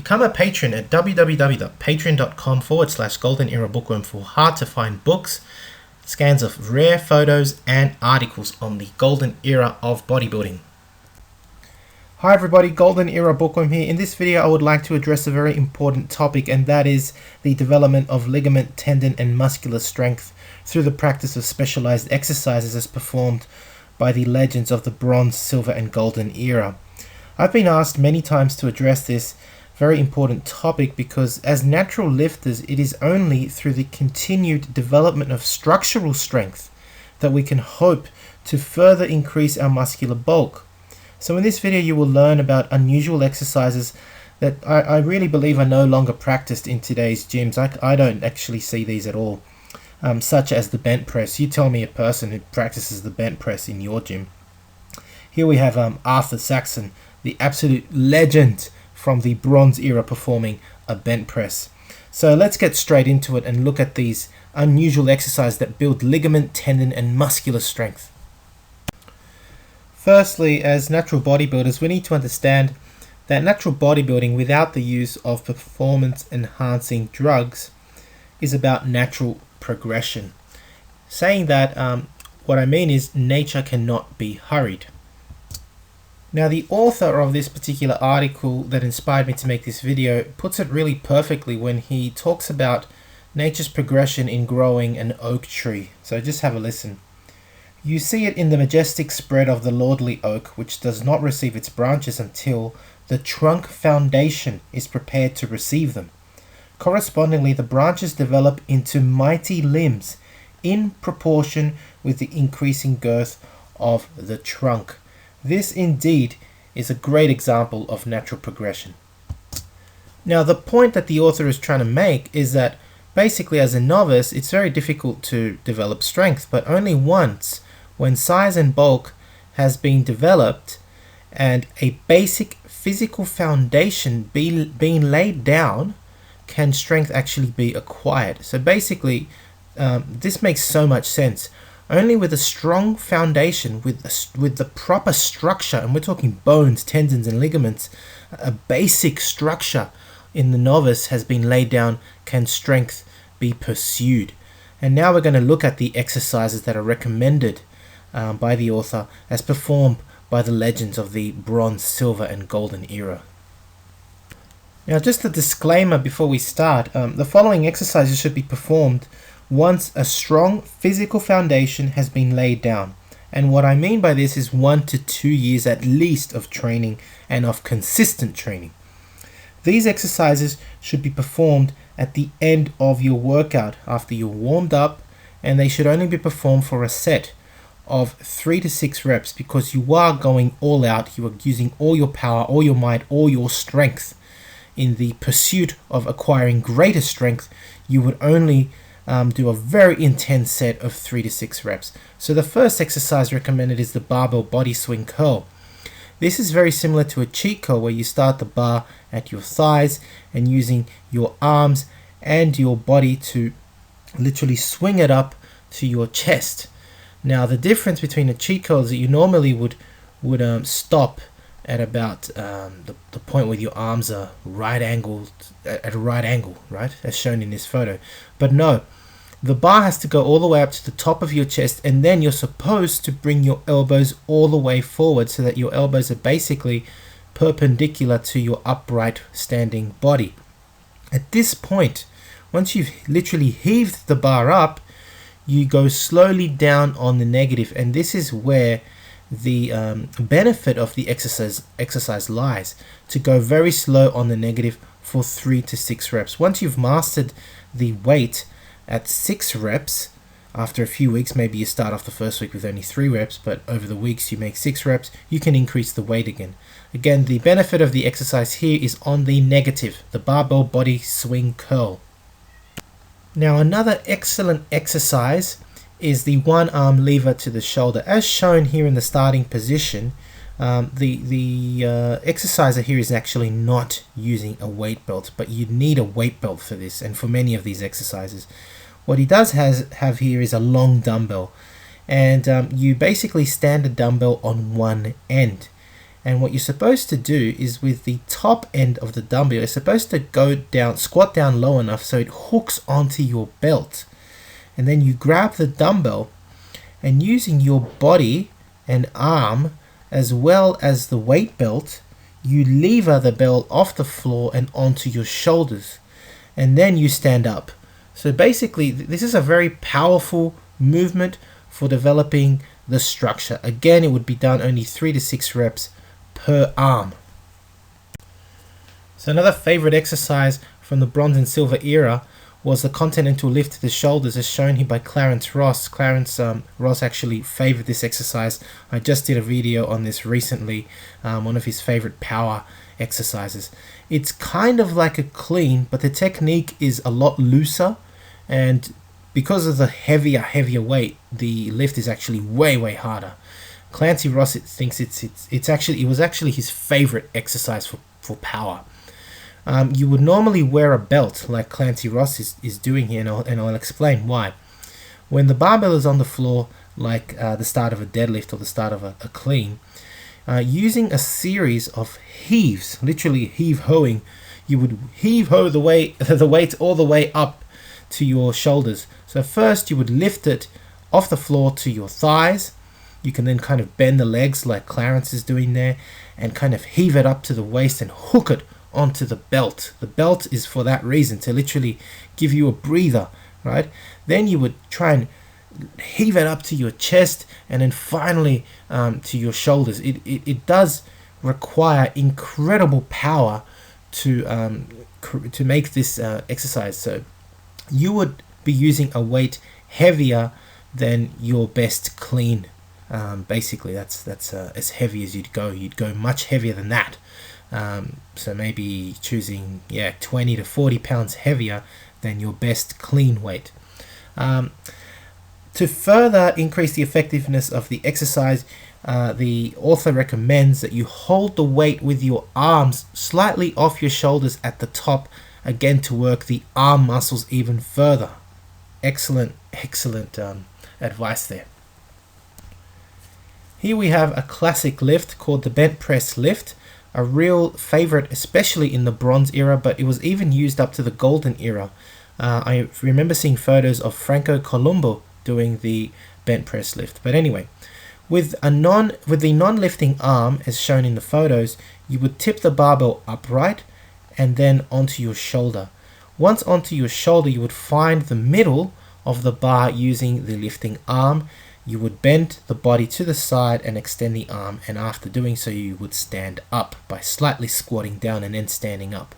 Become a patron at www.patreon.com/Golden Era Bookworm for hard to find books, scans of rare photos and articles on the golden era of bodybuilding. Hi everybody, Golden Era Bookworm here. In this video I would like to address a very important topic, and that is the development of ligament, tendon and muscular strength through the practice of specialized exercises as performed by the legends of the Bronze, Silver and Golden Era. I've been asked many times to address this very important topic because as natural lifters, it is only through the continued development of structural strength that we can hope to further increase our muscular bulk. So in this video you will learn about unusual exercises that I really believe are no longer practiced in today's gyms. I don't actually see these at all, such as the bent press. You tell me a person who practices the bent press in your gym. Here we have Arthur Saxon, the absolute legend from the Bronze Era, performing a bent press. So let's get straight into it and look at these unusual exercises that build ligament, tendon and muscular strength. Firstly, as natural bodybuilders, we need to understand that natural bodybuilding without the use of performance enhancing drugs is about natural progression. Saying that, what I mean is nature cannot be hurried. Now, the author of this particular article that inspired me to make this video puts it really perfectly when he talks about nature's progression in growing an oak tree. So just have a listen. You see it in the majestic spread of the lordly oak, which does not receive its branches until the trunk foundation is prepared to receive them. Correspondingly, the branches develop into mighty limbs in proportion with the increasing girth of the trunk. This indeed is a great example of natural progression. Now, the point that the author is trying to make is that basically as a novice it's very difficult to develop strength, but only once, when size and bulk has been developed and a basic physical foundation being laid down, can strength actually be acquired. So basically this makes so much sense. Only with a strong foundation, with the proper structure, and we're talking bones, tendons and ligaments, a basic structure in the novice has been laid down, can strength be pursued. And now we're going to look at the exercises that are recommended by the author as performed by the legends of the Bronze, Silver and Golden Era. Now, just a disclaimer before we start, the following exercises should be performed once a strong physical foundation has been laid down. And what I mean by this is 1 to 2 years at least of training and of consistent training. These exercises should be performed at the end of your workout after you're warmed up, and they should only be performed for a set of 3 to 6 reps because you are going all out. You are using all your power, all your might, all your strength. In the pursuit of acquiring greater strength, you would only do a very intense set of 3 to 6 reps. So the first exercise recommended is the barbell body swing curl. This is very similar to a cheat curl where you start the bar at your thighs and using your arms and your body to literally swing it up to your chest. Now, the difference between a cheat curl is that you normally would stop at about the point where your arms are at a right angle, right, as shown in this photo. But no, the bar has to go all the way up to the top of your chest, and then you're supposed to bring your elbows all the way forward so that your elbows are basically perpendicular to your upright standing body. At this point, once you've literally heaved the bar up, you go slowly down on the negative, and this is where the benefit of the exercise lies, to go very slow on the negative for 3 to 6 reps. Once you've mastered the weight at 6 reps, after a few weeks, maybe you start off the first week with only 3 reps, but over the weeks you make 6 reps, you can increase the weight again. Again, the benefit of the exercise here is on the negative, the barbell body swing curl. Now, another excellent exercise is the one arm lever to the shoulder. As shown here in the starting position, the exerciser here is actually not using a weight belt, but you need a weight belt for this and for many of these exercises. What he does have here is a long dumbbell, and you basically stand a dumbbell on one end, And what you're supposed to do is with the top end of the dumbbell, you're supposed to go down, squat down low enough so it hooks onto your belt. And then you grab the dumbbell and using your body and arm as well as the weight belt, you lever the belt off the floor and onto your shoulders. And then you stand up. So basically, this is a very powerful movement for developing the structure. Again, it would be done only 3 to 6 reps per arm. So another favorite exercise from the bronze and silver era was the continental lift to the shoulders, as shown here by Clarence Ross. Clarence Ross actually favored this exercise. I just did a video on this recently, one of his favorite power exercises. It's kind of like a clean, but the technique is a lot looser, and because of the heavier weight, the lift is actually way harder. Clancy Ross thinks it was actually his favorite exercise for power. You would normally wear a belt like Clancy Ross is doing here, and I'll explain why. When the barbell is on the floor, like the start of a deadlift or the start of a clean, using a series of heaves, literally heave-hoing, you would heave-ho the weight all the way up to your shoulders. So first you would lift it off the floor to your thighs. You can then kind of bend the legs like Clarence is doing there and kind of heave it up to the waist and hook it onto the belt. The belt is for that reason, to literally give you a breather, right? Then you would try and heave it up to your chest and then finally to your shoulders. It does require incredible power to make this exercise. So you would be using a weight heavier than your best clean. Basically that's as heavy as you'd go. You'd go much heavier than that. So maybe choosing 20 to 40 pounds heavier than your best clean weight. To further increase the effectiveness of the exercise, the author recommends that you hold the weight with your arms slightly off your shoulders at the top, again to work the arm muscles even further. Excellent advice there. Here we have a classic lift called the bent press lift, a real favorite especially in the bronze era, but it was even used up to the golden era. I remember seeing photos of Franco Columbu doing the bent press lift. But anyway, with the non-lifting arm, as shown in the photos, you would tip the barbell upright and then onto your shoulder. Once onto your shoulder, you would find the middle of the bar using the lifting arm. You would bend the body to the side and extend the arm, and after doing so you would stand up by slightly squatting down and then standing up.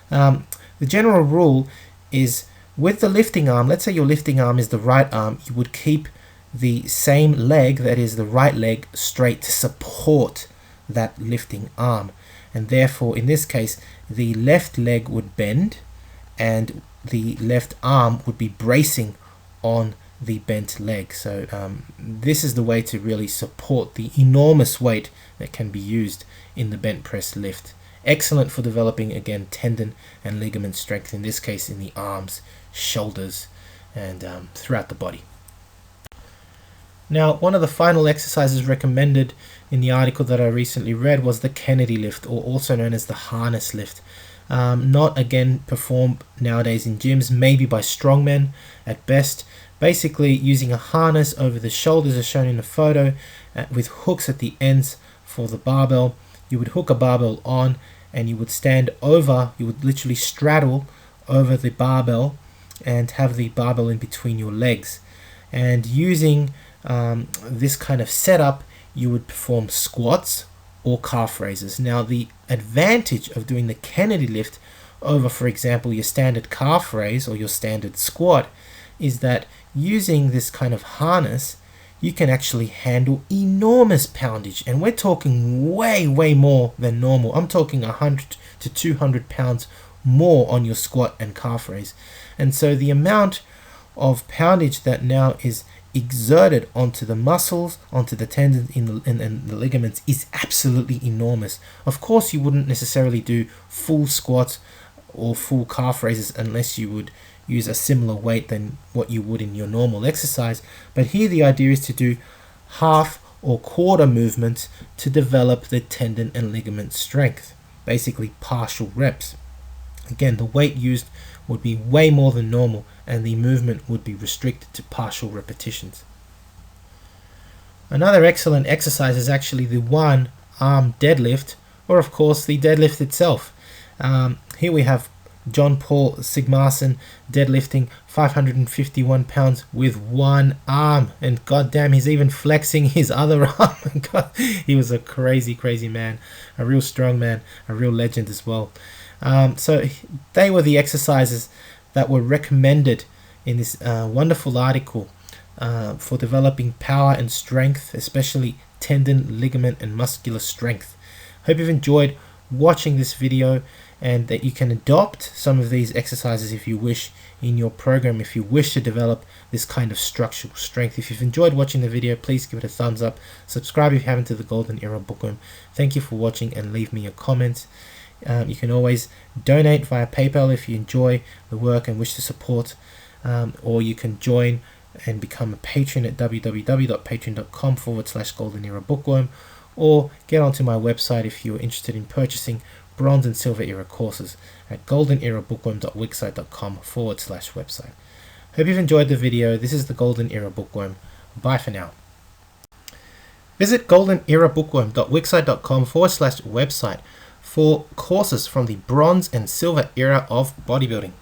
The general rule is with the lifting arm, let's say your lifting arm is the right arm, you would keep the same leg, that is the right leg, straight to support that lifting arm, and therefore in this case the left leg would bend and the left arm would be bracing on the bent leg. So this is the way to really support the enormous weight that can be used in the bent press lift. Excellent for developing, again, tendon and ligament strength, in this case in the arms, shoulders, and throughout the body. Now, one of the final exercises recommended in the article that I recently read was the Kennedy lift, or also known as the harness lift. Not again performed nowadays in gyms, maybe by strongmen at best. Basically using a harness over the shoulders as shown in the photo, with hooks at the ends for the barbell. You would hook a barbell on and you would stand over, you would literally straddle over the barbell and have the barbell in between your legs. And using this kind of setup, you would perform squats or calf raises. Now the advantage of doing the Kennedy lift over, for example, your standard calf raise or your standard squat is that using this kind of harness, you can actually handle enormous poundage, and we're talking way more than normal. I'm talking 100 to 200 pounds more on your squat and calf raise. And so the amount of poundage that now is exerted onto the muscles, onto the tendons and the ligaments is absolutely enormous. Of course, you wouldn't necessarily do full squats or full calf raises unless you would use a similar weight than what you would in your normal exercise. But here the idea is to do half or quarter movements to develop the tendon and ligament strength, basically partial reps. Again, the weight used would be way more than normal and the movement would be restricted to partial repetitions. Another excellent exercise is actually the one arm deadlift, or of course the deadlift itself. Here we have John Paul Sigmarsson deadlifting 551 pounds with one arm, and goddamn, he's even flexing his other arm. God, he was a crazy man, a real strong man, a real legend as well. So they were the exercises that were recommended in this wonderful article for developing power and strength, especially tendon, ligament, and muscular strength. Hope you've enjoyed watching this video and that you can adopt some of these exercises if you wish in your program, if you wish to develop this kind of structural strength. If you've enjoyed watching the video, please give it a thumbs up. Subscribe if you haven't to the Golden Era Bookworm. Thank you for watching and leave me your comments. You can always donate via PayPal if you enjoy the work and wish to support, or you can join and become a patron at www.patreon.com/Golden Era Bookworm, or get onto my website if you're interested in purchasing Bronze and Silver Era courses at goldenerabookworm.wixsite.com/website. Hope you've enjoyed the video. This is the Golden Era Bookworm. Bye for now. Visit goldenerabookworm.wixsite.com/website for courses from the Bronze and Silver Era of bodybuilding.